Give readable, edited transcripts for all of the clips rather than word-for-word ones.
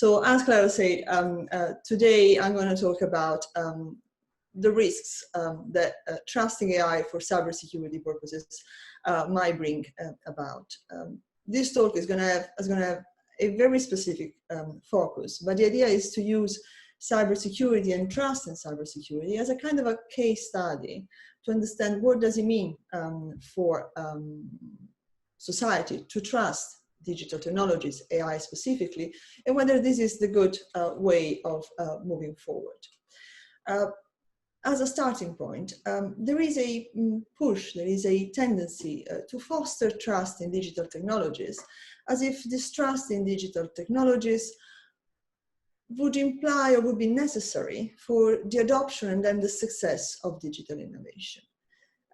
So as Clara said, today I'm going to talk about the risks that trusting AI for cybersecurity purposes might bring about. This talk is going to have a very specific focus, but the idea is to use cybersecurity and trust in cybersecurity as a kind of a case study to understand what does it mean for society to trust digital technologies, AI specifically, and whether this is the good way of moving forward. As a starting point, there is a push, there is a tendency to foster trust in digital technologies, as if this trust in digital technologies would imply or would be necessary for the adoption and then the success of digital innovation.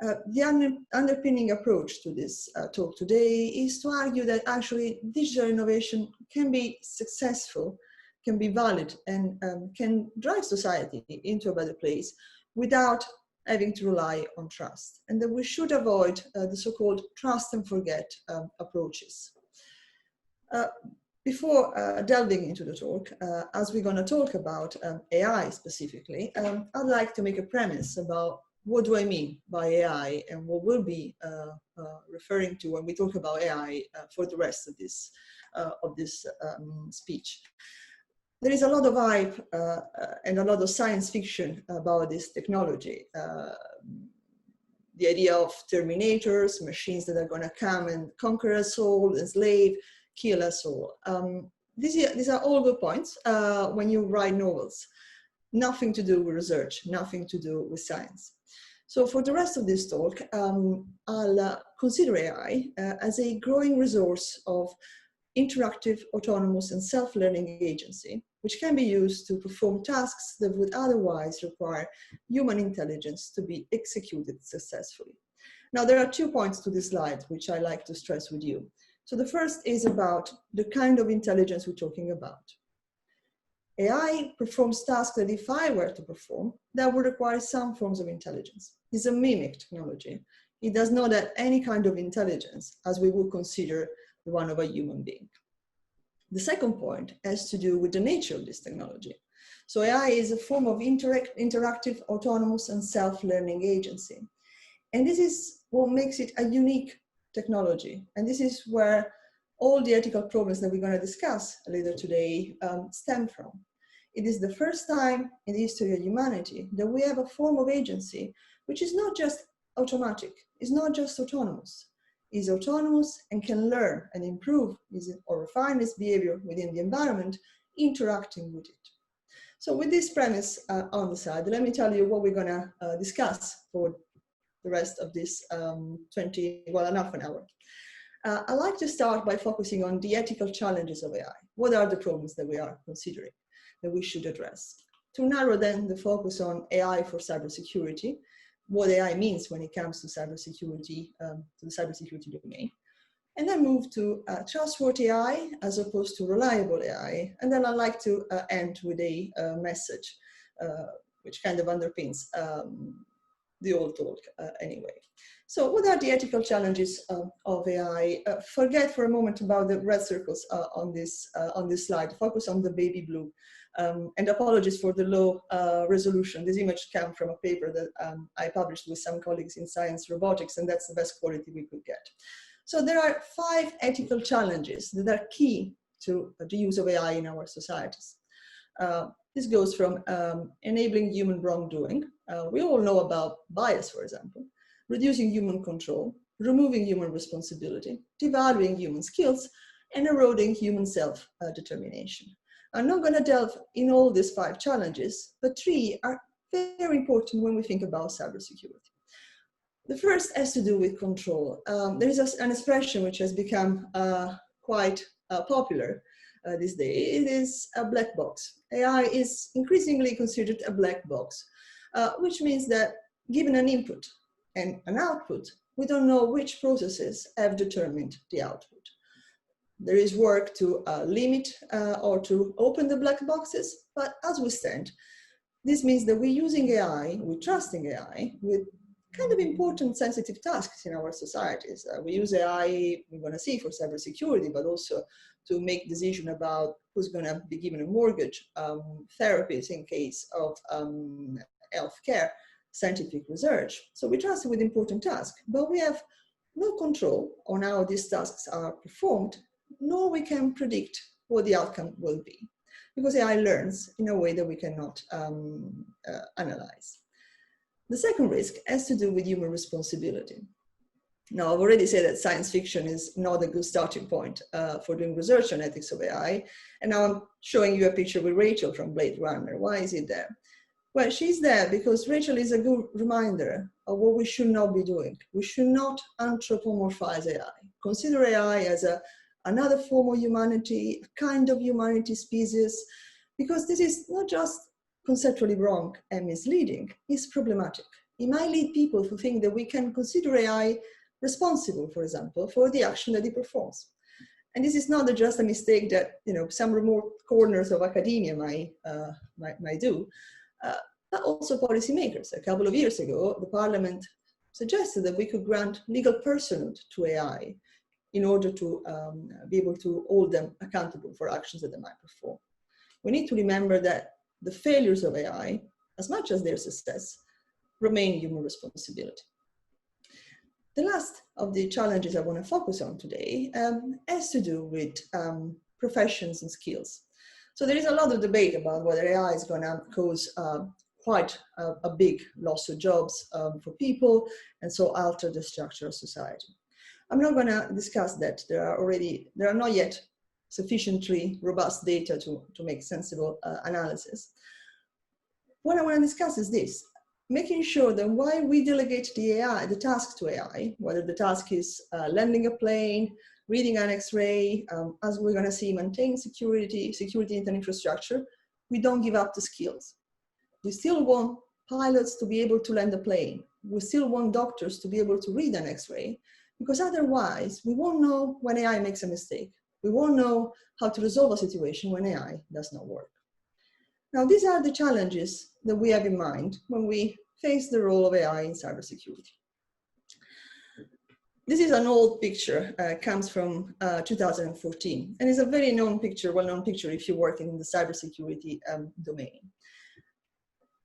The underpinning approach to this talk today is to argue that actually digital innovation can be successful, can be valid, and can drive society into a better place without having to rely on trust, and that we should avoid the so-called trust and forget approaches. Before delving into the talk, as we're going to talk about AI specifically, I'd like to make a premise about what do I mean by AI and what we'll be referring to when we talk about AI for the rest of this speech. There is a lot of hype and a lot of science fiction about this technology. The idea of terminators, machines that are going to come and conquer us all, enslave, kill us all. These are all good points when you write novels. Nothing to do with research, nothing to do with science. So for the rest of this talk, I'll consider AI as a growing resource of interactive, autonomous, and self-learning agency, which can be used to perform tasks that would otherwise require human intelligence to be executed successfully. Now, there are 2 points to this slide, which I like to stress with you. So the first is about the kind of intelligence we're talking about. AI performs tasks that if I were to perform, that would require some forms of intelligence. It's a mimic technology. It does not have any kind of intelligence as we would consider the one of a human being. The second point has to do with the nature of this technology. So AI is a form of interactive, autonomous, and self-learning agency. And this is what makes it a unique technology. And this is where all the ethical problems that we're going to discuss later today stem from. It is the first time in the history of humanity that we have a form of agency which is not just automatic, is not just autonomous, is autonomous and can learn and improve or refine its behavior within the environment, interacting with it. So with this premise on the side, let me tell you what we're going to discuss for the rest of this half an hour. I'd like to start by focusing on the ethical challenges of AI. What are the problems that we are considering that we should address? To narrow then the focus on AI for cybersecurity, what AI means when it comes to cybersecurity, to the cybersecurity domain, and then move to trustworthy AI as opposed to reliable AI. And then I'd like to end with a message which kind of underpins the old talk anyway. So what are the ethical challenges of AI? Forget for a moment about the red circles on this slide. Focus on the baby blue. And apologies for the low resolution. This image came from a paper that I published with some colleagues in Science Robotics, and that's the best quality we could get. So there are 5 ethical challenges that are key to the use of AI in our societies. This goes from enabling human wrongdoing. We all know about bias, for example, reducing human control, removing human responsibility, devaluing human skills, and eroding human self-determination. I'm not going to delve in all these 5 challenges, but 3 are very important when we think about cybersecurity. The first has to do with control. There is an expression which has become quite popular these days. It is a black box. AI is increasingly considered a black box, which means that given an input and an output, we don't know which processes have determined the output. There is work to limit or to open the black boxes, but as we stand, this means that we're using AI, we're trusting AI with kind of important sensitive tasks in our societies. We use AI, we're going to see, for cybersecurity, but also to make decisions about who's going to be given a mortgage, therapies in case of healthcare, scientific research. So we trust with important tasks, but we have no control on how these tasks are performed, nor we can predict what the outcome will be, because AI learns in a way that we cannot analyze. The second risk has to do with human responsibility. Now, I've already said that science fiction is not a good starting point for doing research on ethics of AI. And now I'm showing you a picture with Rachel from Blade Runner. Why is it there? Well, she's there because Rachel is a good reminder of what we should not be doing. We should not anthropomorphize AI. Consider AI as another form of humanity, a kind of humanity species, because this is not just conceptually wrong and misleading, it's problematic. It might lead people to think that we can consider AI responsible, for example, for the action that it performs. And this is not just a mistake that some remote corners of academia might do, but also policymakers. A couple of years ago, the Parliament suggested that we could grant legal personhood to AI in order to be able to hold them accountable for actions that they might perform. We need to remember that the failures of AI, as much as their success, remain human responsibility. The last of the challenges I want to focus on today has to do with professions and skills. So there is a lot of debate about whether AI is going to cause quite a big loss of jobs for people, and so alter the structure of society. I'm not going to discuss that. There are not yet sufficiently robust data to make sensible analysis. What I want to discuss is this: making sure that while we delegate the task to AI, whether the task is landing a plane, reading an X-ray, as we're going to see, maintain security into infrastructure, we don't give up the skills. We still want pilots to be able to land a plane. We still want doctors to be able to read an X-ray, because otherwise we won't know when AI makes a mistake. We won't know how to resolve a situation when AI does not work. Now, these are the challenges that we have in mind when we face the role of AI in cybersecurity. This is an old picture, comes from 2014, and is a very known picture, well-known picture if you work in the cybersecurity domain.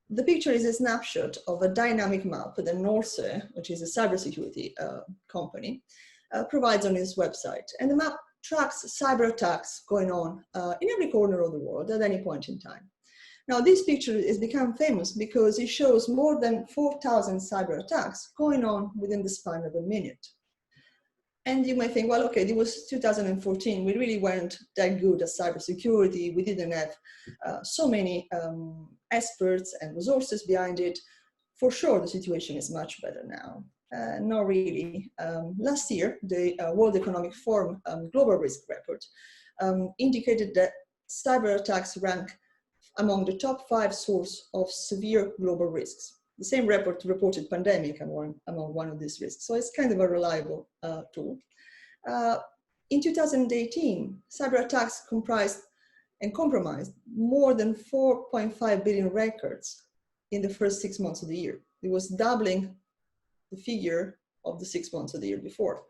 The picture is a snapshot of a dynamic map that Norse, which is a cybersecurity company, provides on its website. And the map tracks cyber attacks going on in every corner of the world at any point in time. Now, this picture has become famous because it shows more than 4,000 cyber attacks going on within the span of a minute. And you may think, well, okay, it was 2014. We really weren't that good at cybersecurity. We didn't have so many experts and resources behind it. For sure, the situation is much better now. Not really. Last year, the World Economic Forum Global Risk Report indicated that cyber attacks rank among the top 5 sources of severe global risks. The same report reported pandemic among one of these risks. So it's kind of a reliable tool. In 2018, cyber attacks comprised and compromised more than 4.5 billion records in the first 6 months of the year. It was doubling the figure of the 6 months of the year before.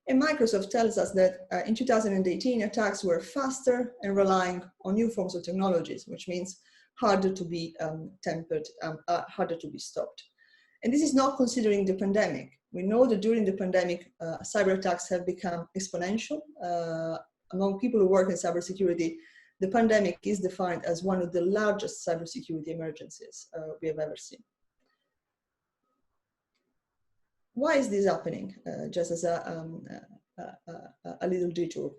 And Microsoft tells us that in 2018, attacks were faster and relying on new forms of technologies, which means harder to be tempered, harder to be stopped. And this is not considering the pandemic. We know that during the pandemic, cyber attacks have become exponential. Among people who work in cybersecurity, the pandemic is defined as one of the largest cybersecurity emergencies we have ever seen. Why is this happening? Just as a little detour.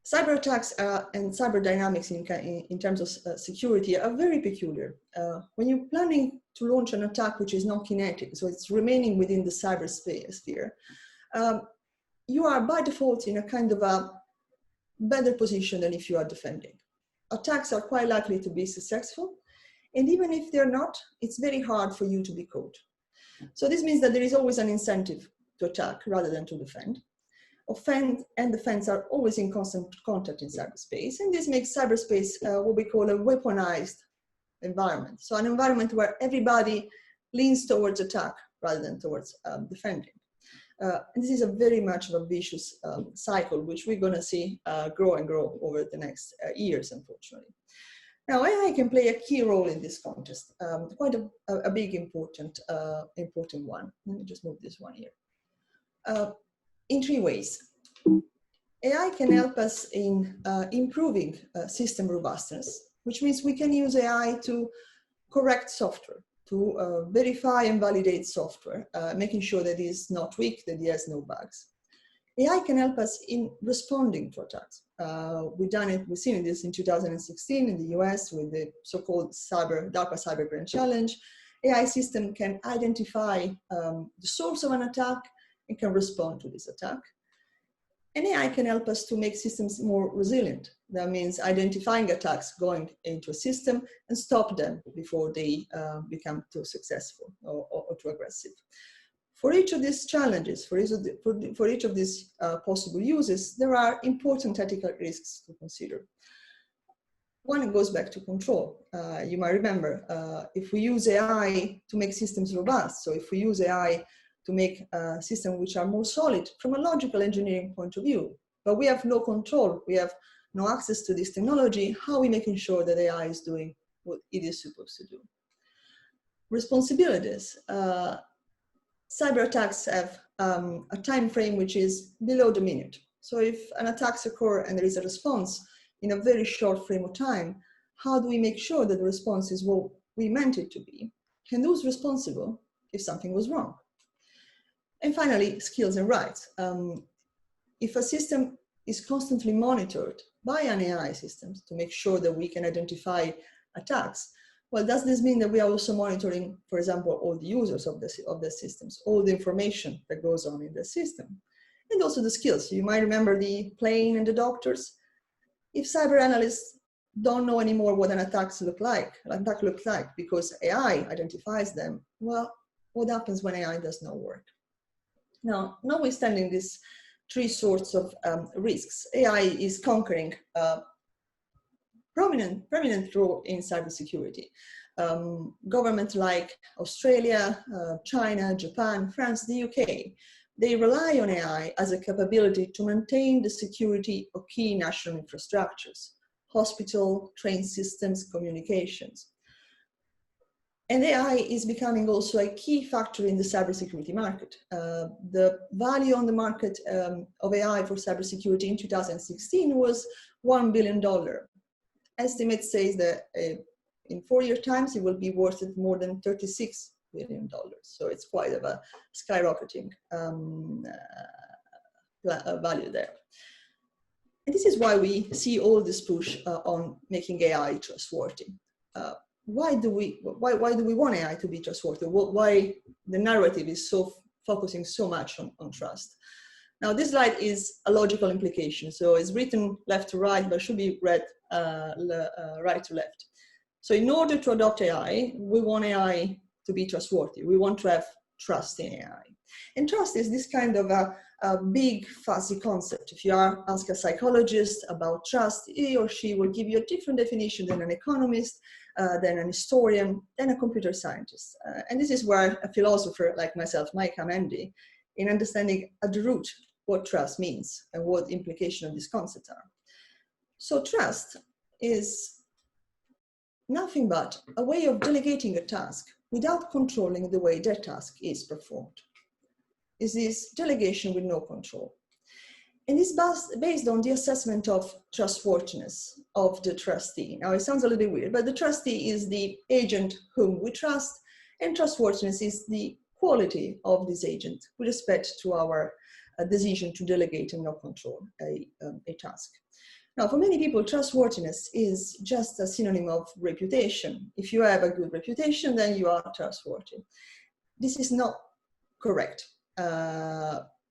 Cyber attacks and cyber dynamics in terms of security are very peculiar. When you're planning to launch an attack which is not kinetic, so it's remaining within the cybersphere, you are by default in a kind of a better position than if you are defending. Attacks are quite likely to be successful, and even if they're not, it's very hard for you to be caught. So this means that there is always an incentive to attack rather than to defend. Offend and defense are always in constant contact in cyberspace, and this makes cyberspace what we call a weaponized environment. So an environment where everybody leans towards attack rather than towards defending. And this is a very much of a vicious cycle, which we're going to see grow and grow over the next years, unfortunately. Now, AI can play a key role in this context, quite a big, important one. Let me just move this one here. In three ways. AI can help us in improving system robustness, which means we can use AI to correct software, to verify and validate software, making sure that it is not weak, that it has no bugs. AI can help us in responding to attacks. We've seen this in 2016 in the US with the so-called DARPA Cyber Challenge. AI system can identify the source of an attack and can respond to this attack. And AI can help us to make systems more resilient. That means identifying attacks going into a system and stop them before they become too successful or too aggressive. For each of these challenges, for each of these possible uses, there are important ethical risks to consider. One goes back to control. You might remember, if we use AI to make systems robust, so if we use AI to make systems which are more solid from a logical engineering point of view, but we have no control, we have no access to this technology, how are we making sure that AI is doing what it is supposed to do? Responsibilities. Cyber attacks have a time frame which is below the minute. So if an attack occurs and there is a response in a very short frame of time, how do we make sure that the response is what we meant it to be? And who's responsible if something was wrong? And finally, skills and rights. If a system is constantly monitored by an AI system to make sure that we can identify attacks, well, does this mean that we are also monitoring, for example, all the users of the systems, all the information that goes on in the system, and also the skills? You might remember the plane and the doctors. If cyber analysts don't know anymore what an attack looks like because AI identifies them, well, what happens when AI does not work? Now, notwithstanding these three sorts of risks, AI is conquering prominent role in cybersecurity. Governments like Australia, China, Japan, France, the UK, they rely on AI as a capability to maintain the security of key national infrastructures, hospital, train systems, communications. And AI is becoming also a key factor in the cybersecurity market. The value on the market of AI for cybersecurity in 2016 was $1 billion. Estimates say that in 4 years' time, it will be worth more than $36 billion. So it's quite of a skyrocketing value there. And this is why we see all this push on making AI trustworthy. Why do we want AI to be trustworthy? Why the narrative is so focusing so much on trust? Now, this slide is a logical implication. So it's written left to right, but should be read right to left. So in order to adopt AI, we want AI to be trustworthy. We want to have trust in AI. And trust is this kind of a big, fuzzy concept. If you ask a psychologist about trust, he or she will give you a different definition than an economist, than an historian, than a computer scientist. And this is where a philosopher like myself might come handy in understanding at the root what trust means and what the implications of this concept are. So trust is nothing but a way of delegating a task without controlling the way that task is performed. It is delegation with no control. And it's based on the assessment of trustworthiness of the trustee. Now, it sounds a little bit weird, but the trustee is the agent whom we trust, and trustworthiness is the quality of this agent with respect to our decision to delegate and not control a task. Now, for many people, trustworthiness is just a synonym of reputation. If you have a good reputation, then you are trustworthy. This is not correct,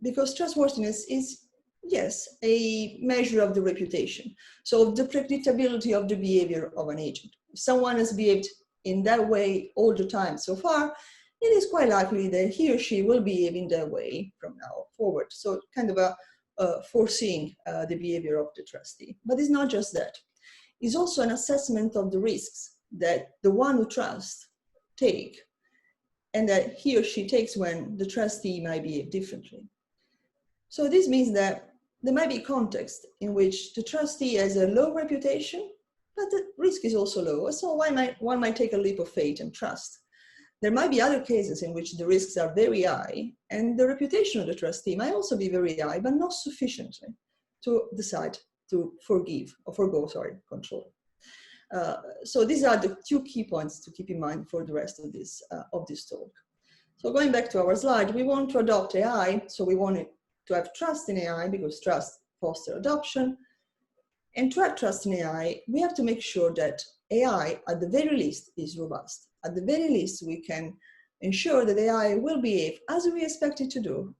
because trustworthiness is, yes, a measure of the reputation. So the predictability of the behavior of an agent. If someone has behaved in that way all the time so far, it is quite likely that he or she will behave in that way from now forward. So kind of a foreseeing the behavior of the trustee. But it's not just that. It's also an assessment of the risks that the one who trusts take and that he or she takes when the trustee might behave differently. So this means that there might be a context in which the trustee has a low reputation, but the risk is also low. So one might take a leap of faith and trust. There might be other cases in which the risks are very high, and the reputation of the trustee might also be very high, but not sufficiently to decide to forgive or forgo, control. So these are the two key points to keep in mind for the rest of this talk. So going back to our slide, we want to adopt AI. So we want to have trust in AI because trust fosters adoption. And to have trust in AI, we have to make sure that AI, at the very least, is robust. At the very least, we can ensure that AI will behave as we expect it to do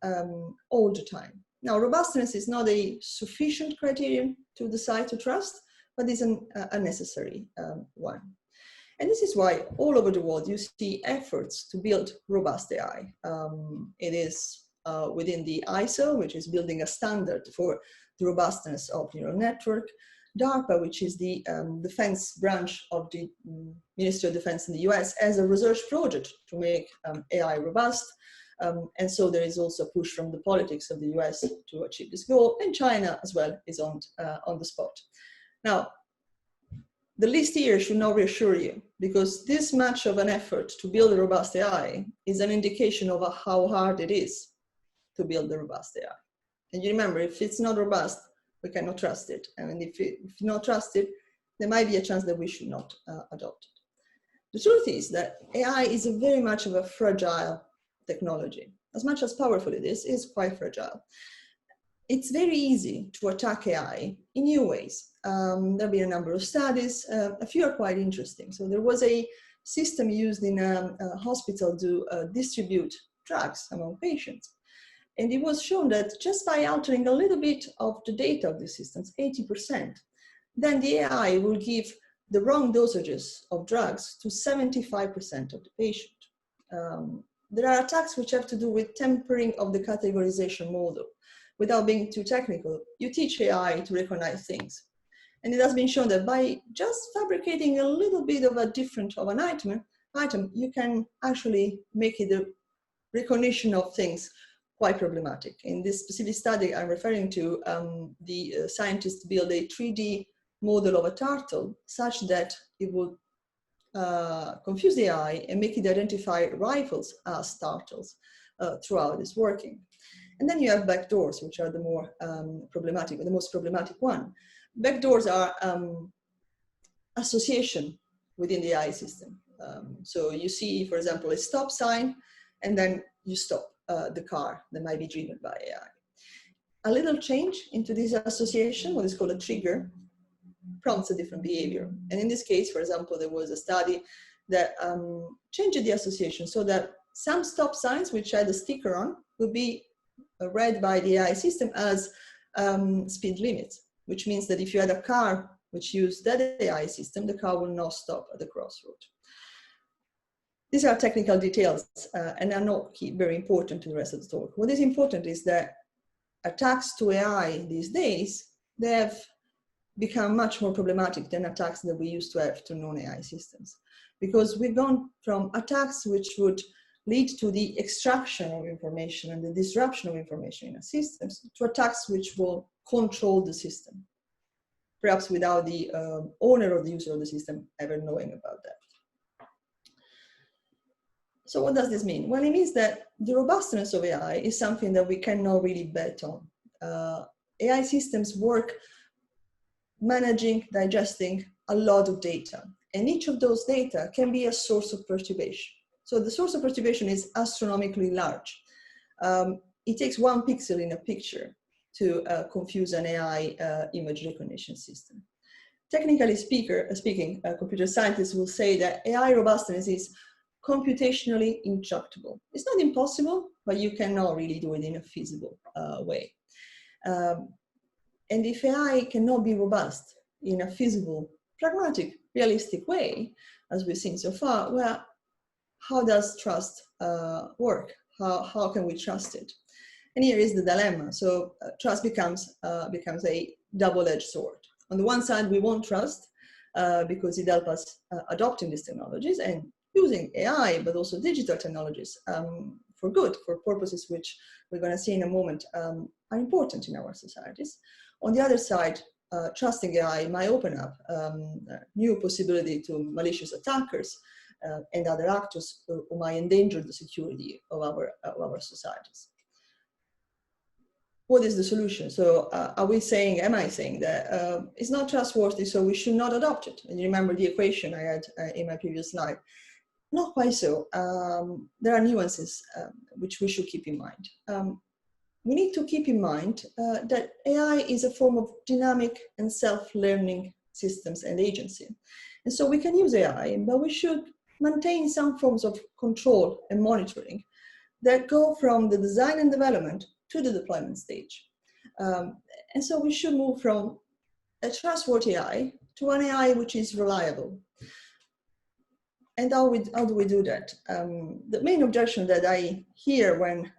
all the time. Now, robustness is not a sufficient criterion to decide to trust, but is a necessary one. And this is why all over the world you see efforts to build robust AI. It is within the ISO, which is building a standard for the robustness of neural network. DARPA, which is the defense branch of the Ministry of Defense in the US, as a research project to make AI robust. And so there is also a push from the politics of the US to achieve this goal. And China as well is on the spot. Now, the list here should not reassure you, because this much of an effort to build a robust AI is an indication of how hard it is to build a robust AI. And you remember, if it's not robust, we cannot trust it. And if you not trust it, there might be a chance that we should not adopt it. The truth is that AI is very much of a fragile technology. As much as powerful it is quite fragile. It's very easy to attack AI in new ways. There'll be a number of studies. A few are quite interesting. So there was a system used in a hospital to distribute drugs among patients. And it was shown that just by altering a little bit of the data of the systems, 80%, then the AI will give the wrong dosages of drugs to 75% of the patient. There are attacks which have to do with tempering of the categorization model. Without being too technical, you teach AI to recognize things. And it has been shown that by just fabricating a little bit of an item, you can actually make it a recognition of things quite problematic. In this specific study I'm referring to, the scientists built a 3D model of a turtle such that it would confuse the AI and make it identify rifles as turtles throughout its working. And then you have backdoors, which are the more problematic, or the most problematic one. Backdoors are association within the AI system. So you see, for example, a stop sign, and then you stop the car that might be driven by AI. A little change into this association, what is called a trigger, prompts a different behavior. And in this case, for example, there was a study that changed the association so that some stop signs which had a sticker on would be read by the AI system as speed limits, which means that if you had a car which used that AI system, the car will not stop at the crossroad. These are technical details and are not very important to the rest of the talk. What is important is that attacks to AI these days, they have become much more problematic than attacks that we used to have to non-AI systems. Because we've gone from attacks which would lead to the extraction of information and the disruption of information in a system to attacks which will control the system, perhaps without the owner or the user of the system ever knowing about that. So what does this mean? Well, it means that the robustness of AI is something that we cannot really bet on. AI systems work managing, digesting a lot of data, and each of those data can be a source of perturbation. So the source of perturbation is astronomically large. It takes 1 pixel in a picture to confuse an AI image recognition system. Technically speaking, computer scientists will say that AI robustness is computationally intractable. It's not impossible, but you cannot really do it in a feasible way. And if AI cannot be robust in a feasible, pragmatic, realistic way, as we've seen so far, well, how does trust work? How can we trust it? And here is the dilemma. So trust becomes a double-edged sword. On the one side, we want trust because it helps us adopting these technologies, and using AI, but also digital technologies for good, for purposes which we're going to see in a moment are important in our societies. On the other side, trusting AI might open up new possibility to malicious attackers and other actors who might endanger the security of our societies. What is the solution? So am I saying that it's not trustworthy, so we should not adopt it? And you remember the equation I had in my previous slide. Not quite so. There are nuances which we should keep in mind. We need to keep in mind that AI is a form of dynamic and self-learning systems and agency. And so we can use AI, but we should maintain some forms of control and monitoring that go from the design and development to the deployment stage. And so we should move from a trustworthy AI to an AI which is reliable. And how do we do that? The main objection that I hear when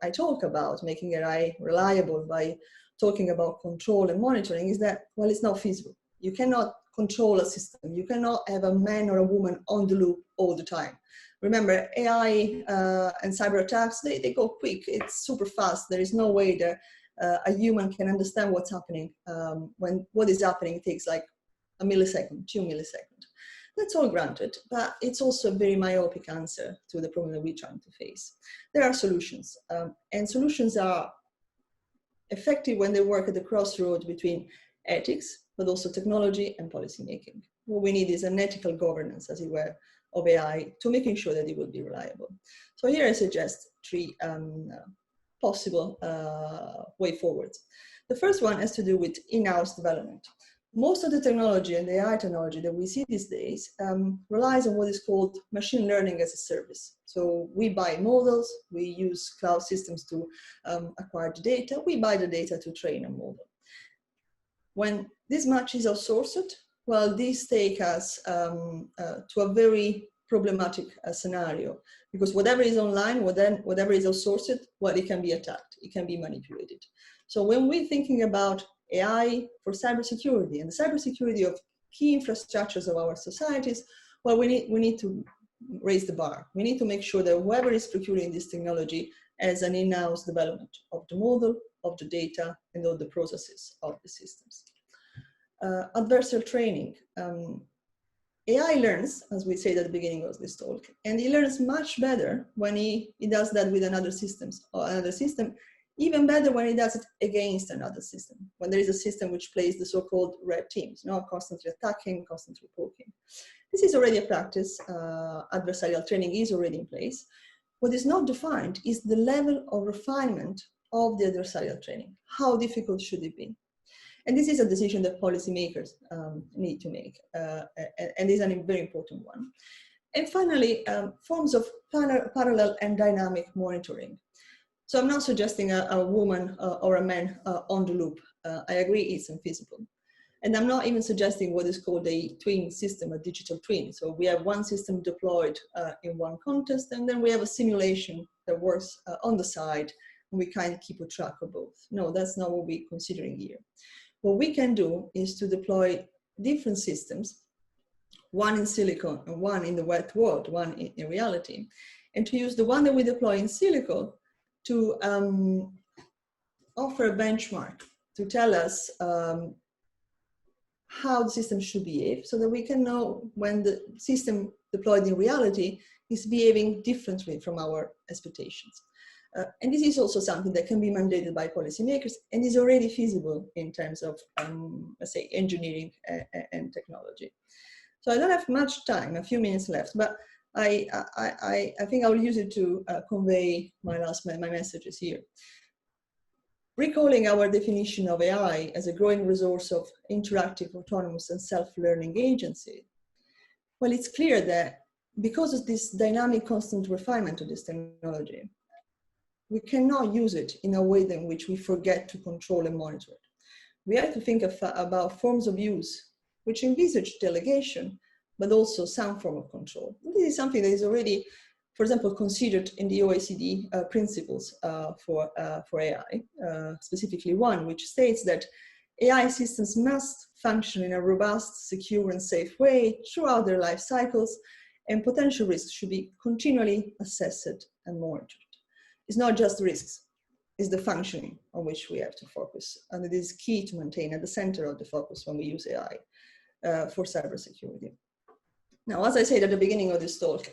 I talk about making AI reliable by talking about control and monitoring is that, well, it's not feasible. You cannot control a system. You cannot have a man or a woman on the loop all the time. Remember, AI and cyber attacks, they go quick. It's super fast. There is no way that a human can understand what's happening when what is happening takes like a millisecond, 2 milliseconds. That's all granted, but it's also a very myopic answer to the problem that we're trying to face. There are solutions, and solutions are effective when they work at the crossroads between ethics, but also technology and policymaking. What we need is an ethical governance, as it were, of AI to making sure that it will be reliable. So here I suggest 3 possible way forwards. The first one has to do with in-house development. Most of the technology and the AI technology that we see these days relies on what is called machine learning as a service. So we buy models, we use cloud systems to acquire the data, we buy the data to train a model. When this much is outsourced, well, this takes us to a very problematic scenario, because whatever is online, whatever is outsourced, well, it can be attacked, it can be manipulated. So when we're thinking about AI for cybersecurity and the cybersecurity of key infrastructures of our societies, well, we need to raise the bar. We need to make sure that whoever is procuring this technology has an in-house development of the model, of the data, and of the processes of the systems. Adversarial training. AI learns, as we said at the beginning of this talk, and he learns much better when he does that with another system, even better when he does it against another system, when there is a system which plays the so-called red teams, constantly attacking, constantly poking. This is already a practice. Adversarial training is already in place. What is not defined is the level of refinement of the adversarial training. How difficult should it be? And this is a decision that policymakers need to make, and is a very important one. And finally, forms of parallel and dynamic monitoring. So I'm not suggesting a woman or a man on the loop. I agree it's infeasible. And I'm not even suggesting what is called a twin system, a digital twin. So we have one system deployed in one context, and then we have a simulation that works on the side, and we kind of keep a track of both. No, that's not what we're considering here. What we can do is to deploy different systems, one in silicon and one in the wet world, one in reality, and to use the one that we deploy in silicon to offer a benchmark to tell us how the system should behave, so that we can know when the system deployed in reality is behaving differently from our expectations. And this is also something that can be mandated by policymakers and is already feasible in terms of, let's say, engineering and technology. So I don't have much time, a few minutes left, but I think I'll use it to convey my messages here. Recalling our definition of AI as a growing resource of interactive, autonomous, and self-learning agency, well, it's clear that because of this dynamic, constant refinement of this technology, we cannot use it in a way in which we forget to control and monitor it. We have to think about forms of use which envisage delegation, but also some form of control. This is something that is already, for example, considered in the OECD principles for AI, specifically one which states that AI systems must function in a robust, secure, and safe way throughout their life cycles, And potential risks should be continually assessed and monitored. It's not just risks, it's the functioning on which we have to focus. And it is key to maintain at the center of the focus when we use AI for cybersecurity. Now, as I said at the beginning of this talk,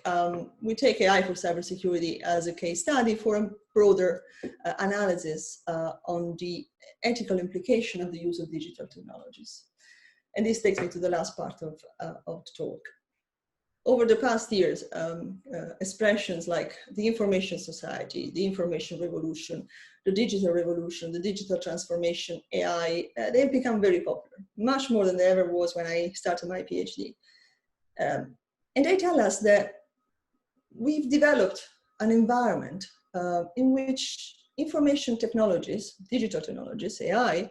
we take AI for cybersecurity as a case study for a broader analysis on the ethical implication of the use of digital technologies. And this takes me to the last part of the talk. Over the past years, expressions like the information society, the information revolution, the digital revolution, the digital transformation, AI, they've become very popular, much more than they ever was when I started my PhD. And they tell us that we've developed an environment in which information technologies, digital technologies, AI,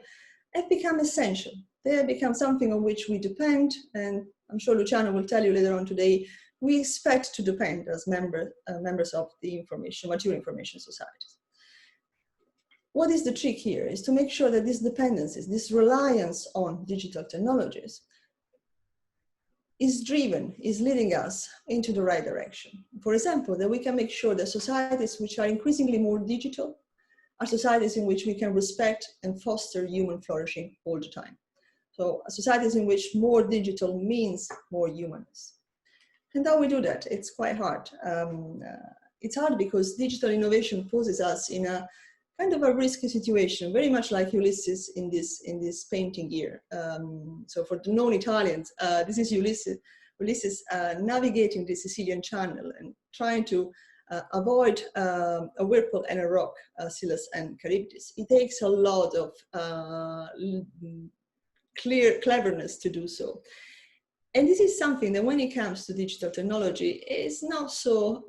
have become essential. They have become something on which we depend, and I'm sure Luciano will tell you later on today, we expect to depend as members of the mature information societies. What is the trick here is to make sure that these dependencies, this reliance on digital technologies is leading us into the right direction. For example, that we can make sure that societies which are increasingly more digital are societies in which we can respect and foster human flourishing all the time. So societies in which more digital means more humanness. And how we do that? It's quite hard. It's hard because digital innovation poses us in a kind of a risky situation, very much like Ulysses in this painting here. So for the non-Italians, this is Ulysses navigating the Sicilian Channel and trying to avoid a whirlpool and a rock, Scylla and Charybdis. It takes a lot of cleverness to do so. And this is something that when it comes to digital technology is not so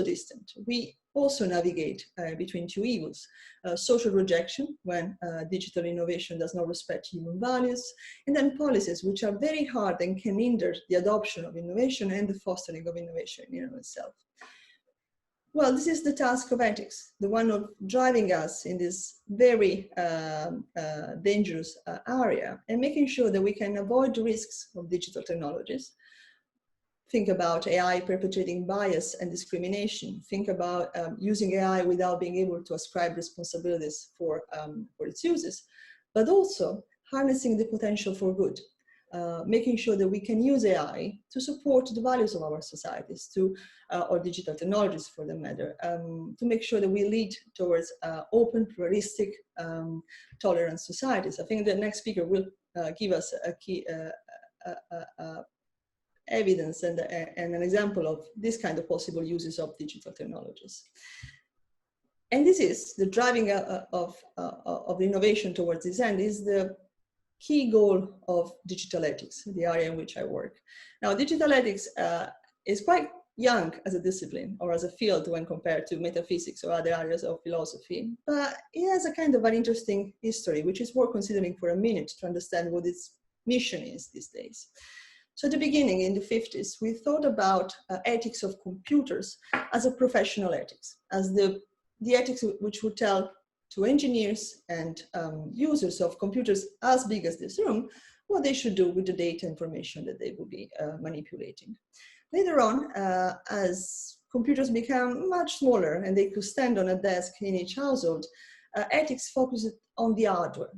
distant. We also navigate between two evils, social rejection when digital innovation does not respect human values, and then policies which are very hard and can hinder the adoption of innovation and the fostering of innovation in and of itself. Well, this is the task of ethics, the one of driving us in this very dangerous area and making sure that we can avoid the risks of digital technologies. Think about AI perpetrating bias and discrimination. Think about using AI without being able to ascribe responsibilities for its uses, but also harnessing the potential for good. Making sure that we can use AI to support the values of our societies, or digital technologies for that matter, to make sure that we lead towards open, pluralistic, tolerant societies. I think the next speaker will give us a key evidence and an example of this kind of possible uses of digital technologies. And this is the driving of innovation towards this end is the key goal of digital ethics, the area in which I work. Now, digital ethics is quite young as a discipline or as a field when compared to metaphysics or other areas of philosophy, but it has a kind of an interesting history, which is worth considering for a minute to understand what its mission is these days. So at the beginning, in the 50s, we thought about ethics of computers as a professional ethics, as the ethics which would tell to engineers and users of computers as big as this room, what they should do with the data information that they will be manipulating. Later on, as computers become much smaller and they could stand on a desk in each household, ethics focused on the hardware.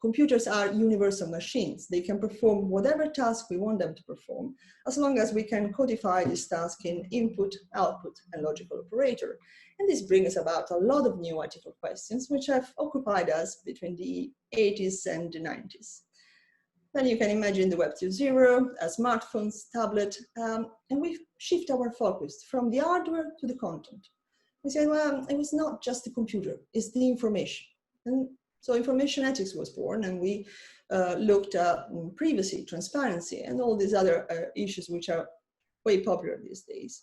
Computers are universal machines. They can perform whatever task we want them to perform, as long as we can codify this task in input, output, and logical operator. And this brings about a lot of new ethical questions, which have occupied us between the 80s and the 90s. Then you can imagine the Web 2.0, smartphones, tablet, and we shift our focus from the hardware to the content. We said, well, it was not just the computer, it's the information. And so information ethics was born, and we looked at privacy, transparency, and all these other issues which are way popular these days.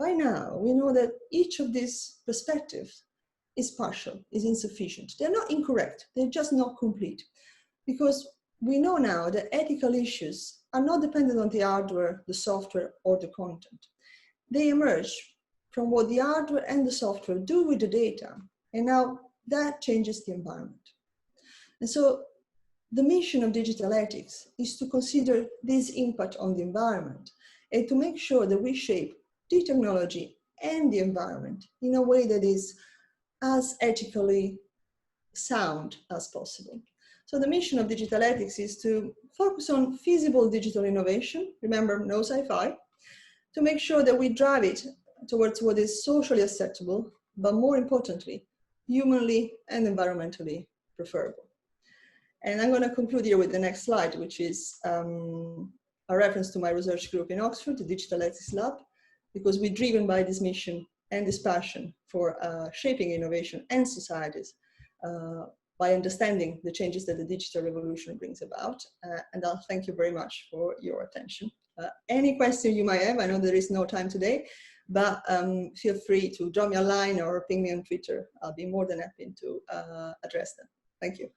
By now, we know that each of these perspectives is partial, is insufficient. They're not incorrect, they're just not complete. Because we know now that ethical issues are not dependent on the hardware, the software, or the content. They emerge from what the hardware and the software do with the data, and now that changes the environment. And so the mission of digital ethics is to consider this impact on the environment and to make sure that we shape the technology and the environment in a way that is as ethically sound as possible. So the mission of digital ethics is to focus on feasible digital innovation, remember, no sci-fi, to make sure that we drive it towards what is socially acceptable, but more importantly, humanly and environmentally preferable. And I'm going to conclude here with the next slide, which is a reference to my research group in Oxford, the Digital Ethics Lab, because we're driven by this mission and this passion for shaping innovation and societies by understanding the changes that the digital revolution brings about. And I'll thank you very much for your attention. Any question you might have, I know there is no time today, but feel free to drop me a line or ping me on Twitter. I'll be more than happy to address them. Thank you.